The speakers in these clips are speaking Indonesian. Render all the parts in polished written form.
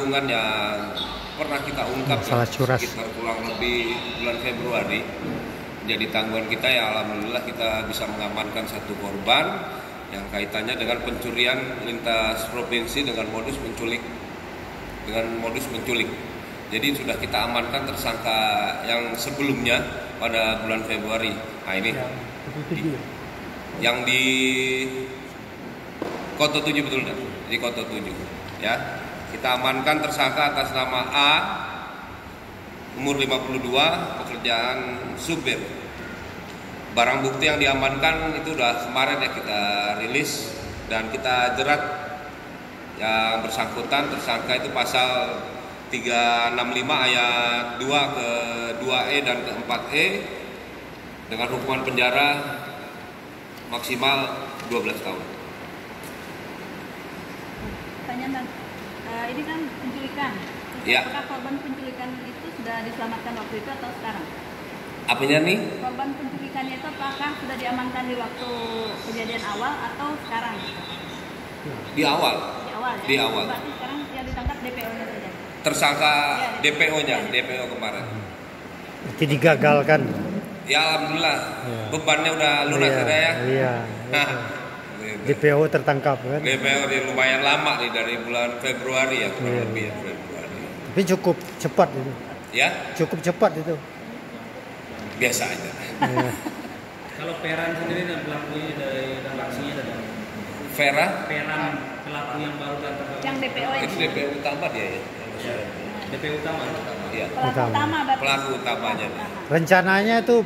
Yang pernah kita ungkap sekitar kurang lebih bulan Februari jadi tanggungan kita ya, alhamdulillah kita bisa mengamankan satu korban yang kaitannya dengan pencurian lintas provinsi dengan modus menculik. Jadi sudah kita amankan tersangka yang sebelumnya pada bulan Februari. Nah ini yang di Koto 7, betul kan? Di Koto 7 ya. Kita amankan tersangka atas nama A, umur 52, pekerjaan supir. Barang bukti yang diamankan itu udah kemarin ya kita rilis dan kita jerat yang bersangkutan. Tersangka itu pasal 365 ayat 2 ke 2E dan ke 4E dengan hukuman penjara maksimal 12 tahun. Pertanyaan, ini kan penculikan. Ya. Apakah korban penculikan itu sudah diselamatkan waktu itu atau sekarang? Apanya nih? Korban penculikannya itu apakah sudah diamankan di waktu kejadian awal atau sekarang? Di awal. Di awal ya? Di awal. Berarti sekarang yang ditangkap DPO-nya saja? Tersangka Ya, DPO-nya, DPO kemarin. Berarti digagalkan. Ya alhamdulillah, Ya. bebannya udah lunas ya. Iya. Nah, DPO tertangkap kan. DPO lumayan lama nih dari bulan Februari ya, kurang lebih ya Februari. Tapi cukup cepat itu. Ya, Cukup cepat itu. biasa aja. Iya. Kalau Peran sendiri dan pelakunya dari aksinya dan Vera, Peran pelaku yang baru datang Yang DPO itu DPO utama dia ya. DPO utama. Iya, Pelaku utama berarti? pelaku utamanya. Rencananya itu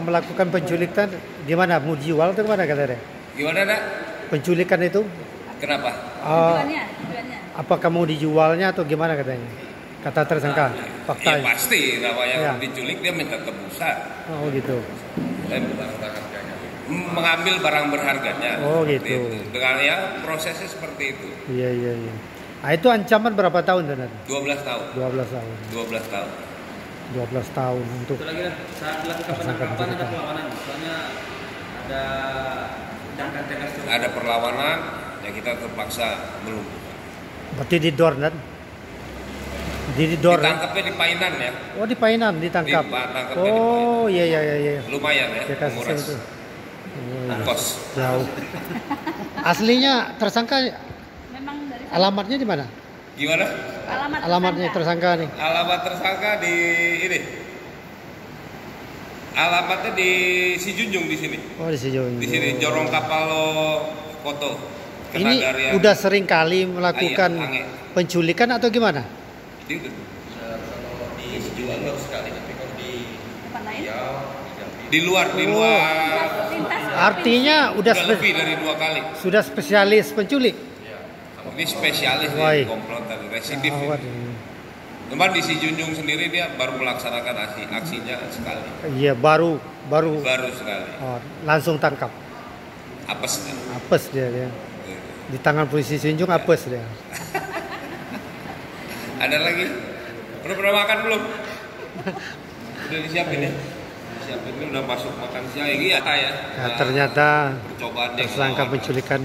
melakukan penculikan di mana? Mau jual atau mana katanya? Gimana nak? Penculikan itu Kenapa? Tujuannya? apakah mau dijualnya atau gimana katanya? Kata tersangka. Ya Faktanya. pasti, namanya Ya. diculik dia minta tebusan. Oh gitu. Mengambil barang berharganya. Oh, gitu. Dengan ya prosesnya seperti itu. Iya. Nah, itu ancaman berapa tahun dan 12 tahun. 12 tahun. 12 tahun. 12 tahun untuk Itu lagi saat dilakukan Tersangka penangkapan ada penculikan. perlawanan, soalnya ada tindakan tegas. Ada perlawanan yang kita terpaksa melumpuhkan. berarti didor dan didor. Ditangkapnya di Painan ya. Oh di Painan ditangkap. Ditangkapnya di Oh iya. Lumayan ya, Saya kasih menguras itu. ongkos. Jauh. Aslinya tersangka Memang dari alamatnya di mana? Gimana? Alamatnya tersangka nih. Alamat tersangka di ini. Alamatnya di Sijunjung di sini. Oh di sini. Di sini Jorong Kapalo Koto. Ini Kenagarian. udah sering kali melakukan Ange. penculikan atau gimana? Di Sijunjung baru sekali, tapi kalau tempat lain? di luar Lintas Artinya udah udah lebih dari 2 kali. sudah spesialis penculik. Ini spesialis Wah. nih, komplotan residif. Gawat ini. ini. Cuman di Sijunjung sendiri dia baru melaksanakan aksinya sekali. Iya baru Baru sekali. oh, langsung tangkap. Apes kan? Apes dia. Di tangan polisi Sinjung apes dia. Ada lagi? Udah pernah makan belum? Udah disiapin ya? Disiapin, ini udah masuk makan siang. Iya ya. Nah, ternyata Percobaan dia tersangka ngelawan. penculikan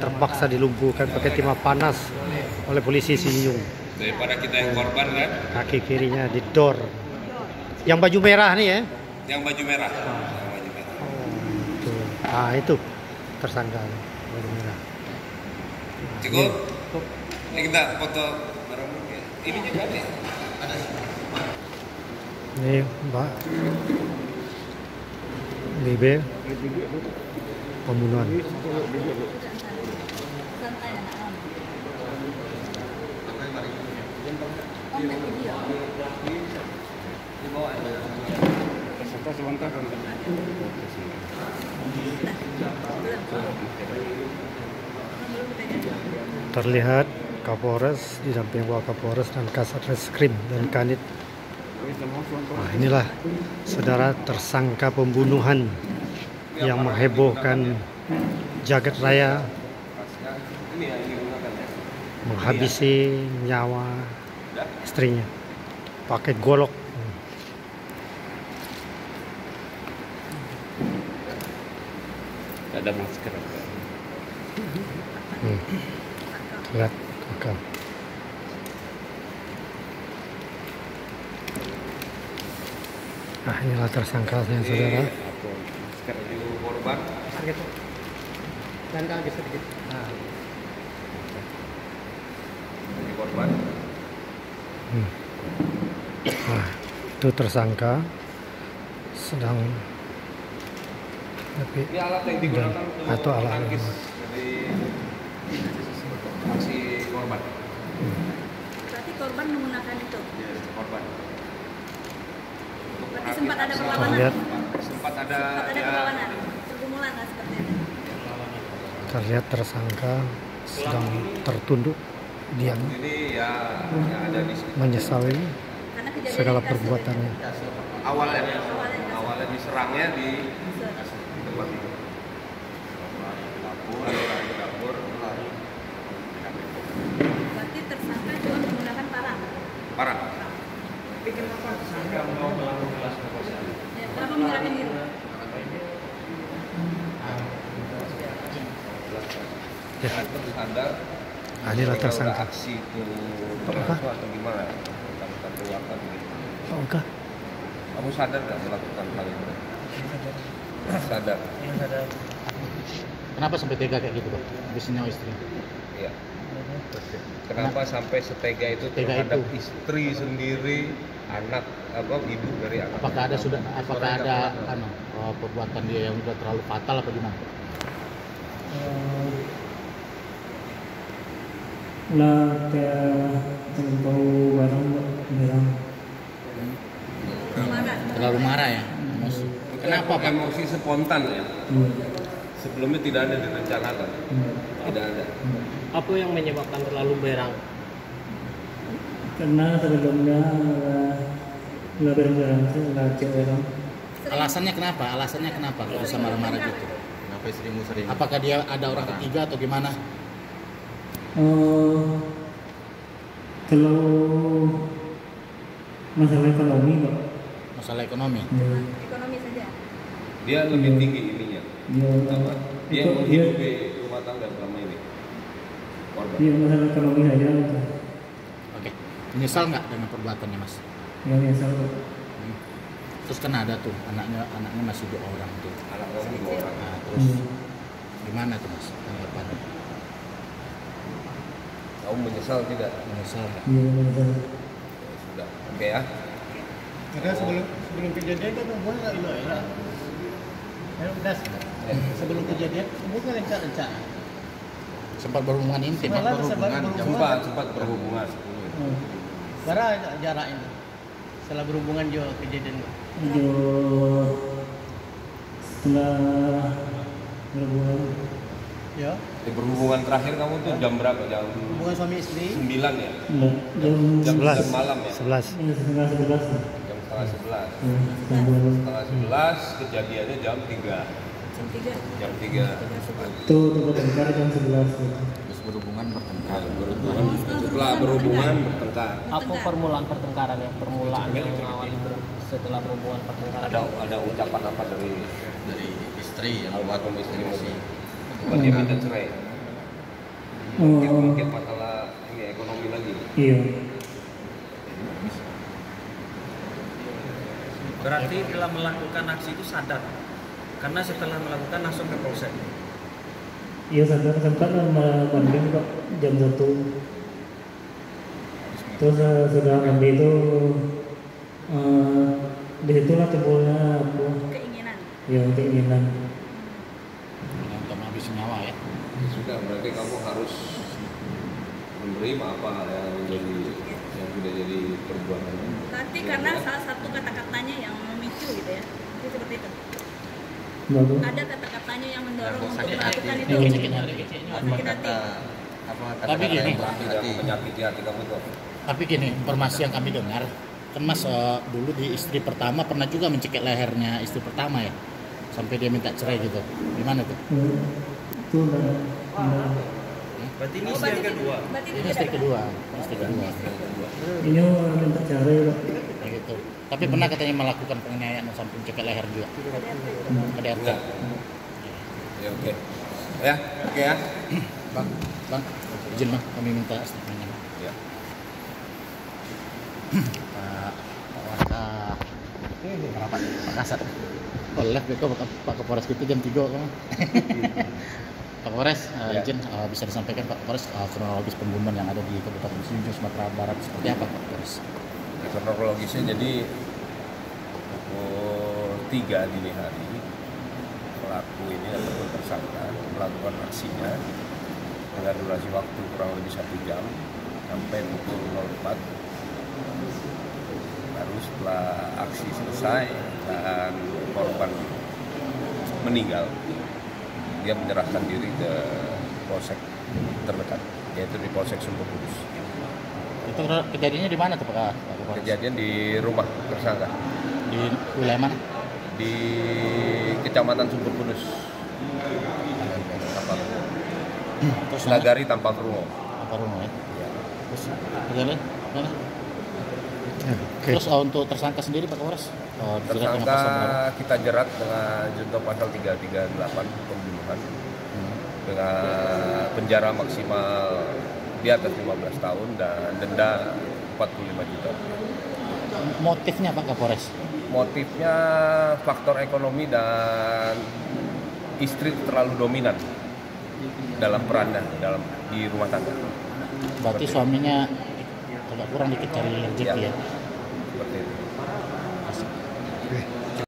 terpaksa dilumpuhkan pakai timah panas oleh polisi Sinjung. Daripada kita yang korban kan, Kaki kirinya didor. Yang baju merah nih ya. yang baju merah. Yang baju merah. Tuh. Ah itu tersangka baju merah. Cukup? Ini kita foto bareng bukti. Ini juga ada ya? Ada. Ini Mbak BB pembunuhan. santai anak. Konten video. Terlihat Kapolres didampingi Wakapolres dan Kasat Reskrim dan Kanit. Nah, inilah saudara tersangka pembunuhan yang menghebohkan jagat raya, menghabisi nyawa istrinya pakai golok. Ada masker. Lihat, Nah, inilah tersangkanya saudara. Ini korban. Dan kaki sedikit. Nah. Ini korban. Nah, itu tersangka sedang Ini alat yang digunakan untuk atau alat menangkis dari aksi korban. Berarti korban menggunakan itu. Ya, korban. Berarti sempat ada kita perlawanan. lihat, Sempat ada Pergumulan lah seperti itu. terlihat tersangka sedang tertunduk diam ini ya ada di sini. menyesali Karena kejadian segala di kasur perbuatannya. Awalnya diserangnya di tempat ini. Dapur, di dapur. Berarti tersangka juga menggunakan parang. Parah. Tapi kenapa tersangka mau melakukan pemerkosaan? Ya, kenapa menyerahkan diri? Ya. Sadar. Inilah tersangka. Aksi itu Apakah? atau gimana? Kita keluarkan gitu. Oke. Kamu sadar nggak melakukan hal itu? Sadar. Kenapa sampai tega kayak gitu, Pak? Habis nyawa istri. Iya. Kenapa sampai setega itu Setega terhadap itu? istri sendiri, anak ibu dari anak? Apakah ada perbuatan dia yang sudah terlalu fatal apa gimana? Lah kayak terlalu barang bilang Terlalu marah ya? Emosi. Kenapa, Pak? Emosi spontan ya. Sebelumnya tidak ada direncanakan. Tidak ada. Apa yang menyebabkan terlalu berang? karena sebelumnya lah barang-barang itu lah cewek orang. Alasannya kenapa? Alasannya kenapa kalau bisa marah-marah gitu? Kenapa istrimu sering? Apakah dia ada orang ketiga atau gimana? Kalau masalah ekonomi Pak, Masalah ekonomi? ya, Ekonomi saja. Dia lebih tinggi ininya. dia Apa? Dia dia menghidupi rumah tangga selama ini. Korban. dia masalah ekonomi aja Oke. Menyesal nggak dengan perbuatannya, Mas? yang biasa Pak. Terus kan ada tuh anaknya masih 2 orang tuh. Anak orang 2 orang. Nah, terus gimana tuh, Mas? Tanggapannya? Kamu menyesal tidak? Menyesal nggak? Iya masalah. Ya, sudah. Oke ya. Karena sebelum kejadian kan hubungan nggak enak. Udah sebelum kejadian hubungan rencana. Sempat berhubungan intim. Sempat berhubungan. Berapa jarak ini? Setelah berhubungan juga kejadian. Yo setelah berbulan Ya, Di berhubungan terakhir kamu tuh jam berapa? Jam hubungan suami istri 9 ya? enggak jam Jam malam ya? 11. setengah 11 Jam setengah 11. setengah 12 Setengah 11 kejadiannya jam 3. Jam 3. Jam 3. itu bertengkar jam 11 Terus berhubungan bertengkar. Setelah berhubungan bertengkar. Apa permulaan pertengkaran ya? Permulaan yang awal setelah berhubungan pertengkaran. Ada ucapan apa dari Istri yang almarhum istri emosi. Bukan dia minta cerai. Mungkin masalah ini ekonomi lagi. iya Berarti dalam melakukan aksi itu sadar. Karena setelah melakukan langsung ke polsek. iya sadar sempat mandi Pak jam 1 terus sudah mandi itu di situlah timbulnya apa Keinginan. ya keinginan Untuk menghabisi nyawa ya. Sudah berarti kamu harus menerima apa yang sudah jadi perbuatan. Berarti karena salah satu kata-katanya yang memicu gitu ya. Jadi seperti itu. bagus Ada kata-katanya yang mendorong untuk sakit melakukan hati. itu. Sakit hati. Sakit hati. Apa Tapi gini. Tidak menyakiti hati kamu tuh. Tapi gini, informasi yang kami dengar, kan Mas dulu di istri pertama pernah juga mencekik lehernya istri pertama ya, sampai dia minta cerai gitu. Gimana tuh? itu udah Berarti ini Oh, istri yang kedua. Berarti itu Ini istri tidak. kedua, istri kedua. ini orang minta cari Pak. Kayak gitu. Tapi pernah katanya melakukan penganiayaan sampai mencekik leher juga. KDRT. Enggak. Ya oke. Ya, oke ya. Bang, izin Bang, kami minta statementnya. Ya. Pak Warta. Berapa Pak Kasat? Oleh Pak Kapolres kita jam 3 kan. Pak Kapolres, izin bisa disampaikan Pak Kapolres kronologis pembunuhan yang ada di Kabupaten Sijung, Sumatera Barat seperti apa Pak Kapolres? Kronologisnya jadi pukul 3 dini hari pelaku ini ataupun tersangka melakukan aksinya dengan durasi waktu kurang lebih 1 jam sampai pukul 04. Baru setelah aksi selesai dan korban meninggal, dia menyerahkan diri ke polsek terdekat, yaitu di Polsek Sumber Kudus. Itu kejadiannya di mana tuh Pak Kapolres? Kejadian di rumah tersangka Di wilayah mana? di Kecamatan Sumber Kudus, Terus Nagari Tampang Rungo. apa rumah ya? Terus kejadian mana? Terus untuk tersangka sendiri Pak Kapolres? Dijerat dengan Tersangka pasal berapa? kita jerat dengan junto pasal 338 pembunuhan dengan penjara maksimal di atas 15 tahun dan denda 45 juta. Motifnya Pak Kapolres? Motifnya faktor ekonomi dan istri terlalu dominan dalam perannya di rumah tangga. Berarti suaminya agak kurang dikit cari rezeki ya? Seperti itu.